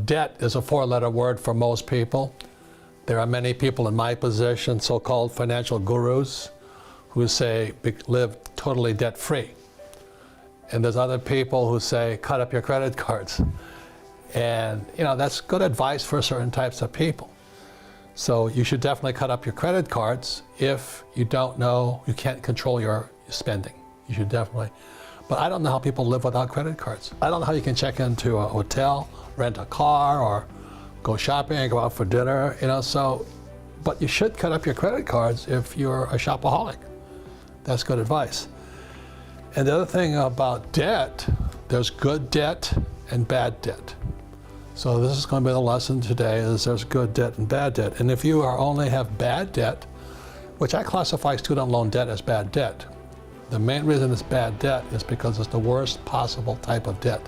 Debt is a four-letter word for most people. There are many people in my position, so-called financial gurus, who say live totally debt-free. And there's other people who say cut up your credit cards. And that's good advice for certain types of people. So you should definitely cut up your credit cards if you don't know, you can't control your spending. You should definitely. But I don't know how people live without credit cards. I don't know how you can check into a hotel, rent a car, or go shopping and go out for dinner, but you should cut up your credit cards if you're a shopaholic. That's good advice. And the other thing about debt, there's good debt and bad debt. So this is going to be the lesson today, is there's good debt and bad debt. And if you only have bad debt, which I classify student loan debt as bad debt, the main reason it's bad debt is because it's the worst possible type of debt.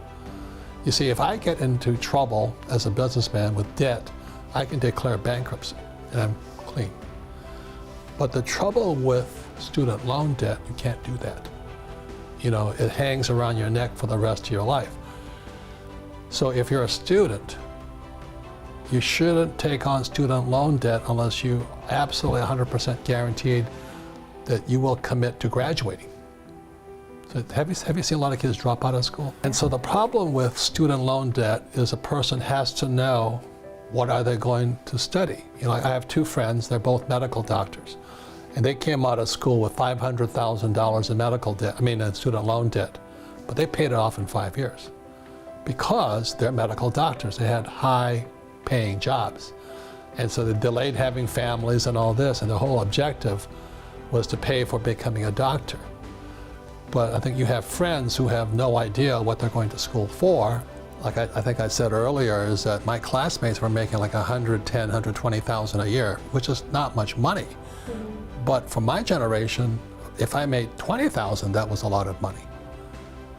You see, if I get into trouble as a businessman with debt, I can declare bankruptcy and I'm clean. But the trouble with student loan debt, you can't do that. It hangs around your neck for the rest of your life. So if you're a student, you shouldn't take on student loan debt unless you absolutely 100% guaranteed that you will commit to graduating. So have you seen a lot of kids drop out of school? And so the problem with student loan debt is a person has to know what are they going to study. I have two friends, they're both medical doctors, and they came out of school with $500,000 in medical debt, in student loan debt, but they paid it off in 5 years because they're medical doctors. They had high paying jobs. And so they delayed having families and all this, and the whole objective was to pay for becoming a doctor. But I think you have friends who have no idea what they're going to school for. Like I think I said earlier, is that my classmates were making like $110,000, $120,000 a year, which is not much money. Mm-hmm. But for my generation, if I made $20,000, that was a lot of money.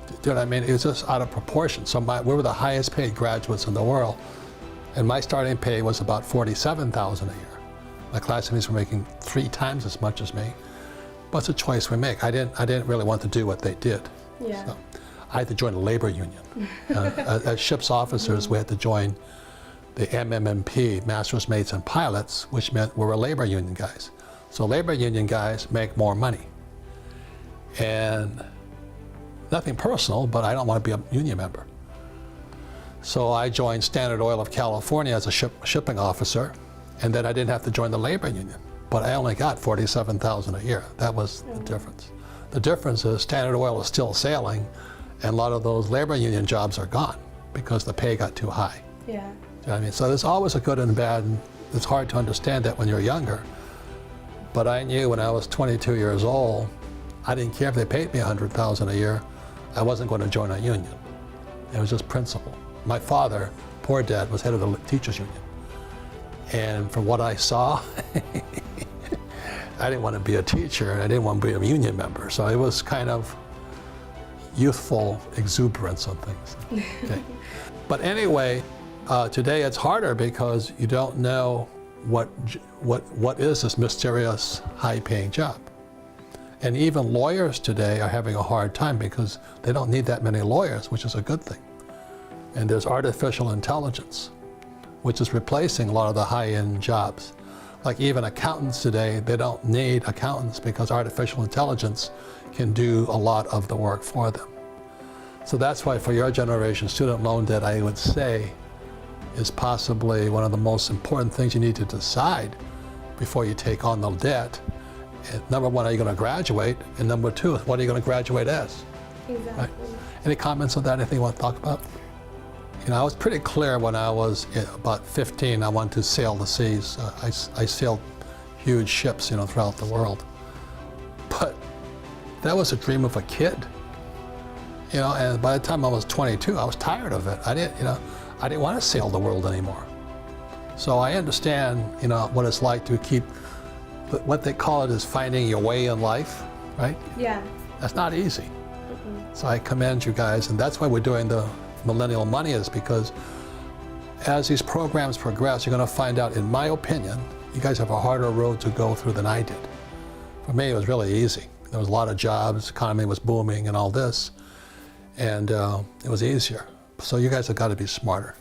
Do you know what I mean? It was just out of proportion. So we were the highest paid graduates in the world, and my starting pay was about $47,000 a year. My classmates were making 3 times as much as me. But it's a choice we make. I didn't really want to do what they did. Yeah. So I had to join a labor union. As ship's officers, we had to join the MMMP, Masters, Mates, and Pilots, which meant we were labor union guys. So labor union guys make more money. And nothing personal, but I don't want to be a union member. So I joined Standard Oil of California as a shipping officer, and then I didn't have to join the labor union. But I only got $47,000 a year. That was the difference. The difference is Standard Oil is still sailing, and a lot of those labor union jobs are gone because the pay got too high. Yeah. You know what I mean? So there's always a good and bad, and it's hard to understand that when you're younger. But I knew when I was 22 years old, I didn't care if they paid me $100,000 a year. I wasn't going to join a union. It was just principle. My father, poor dad, was head of the teachers union. And from what I saw, I didn't want to be a teacher, and I didn't want to be a union member. So it was kind of youthful exuberance on things. Okay. But anyway, today it's harder because you don't know what is this mysterious high-paying job. And even lawyers today are having a hard time because they don't need that many lawyers, which is a good thing. And there's artificial intelligence, which is replacing a lot of the high-end jobs. Like even accountants today, they don't need accountants because artificial intelligence can do a lot of the work for them. So that's why for your generation, student loan debt, I would say, is possibly one of the most important things you need to decide before you take on the debt. And number one, are you going to graduate? And number two, what are you going to graduate as? Exactly. Right? Any comments on that? Anything you want to talk about? I was pretty clear when I was about 15, I wanted to sail the seas. I sailed huge ships, throughout the world. But that was a dream of a kid. And by the time I was 22, I was tired of it. I didn't want to sail the world anymore. So I understand, what it's like to keep, what they call it is finding your way in life, right? Yeah. That's not easy. Mm-hmm. So I commend you guys, and that's why we're doing the Millennial Money, is because as these programs progress, you're going to find out, in my opinion, you guys have a harder road to go through than I did. For me, it was really easy. There was a lot of jobs, economy was booming and all this, and it was easier. So you guys have got to be smarter.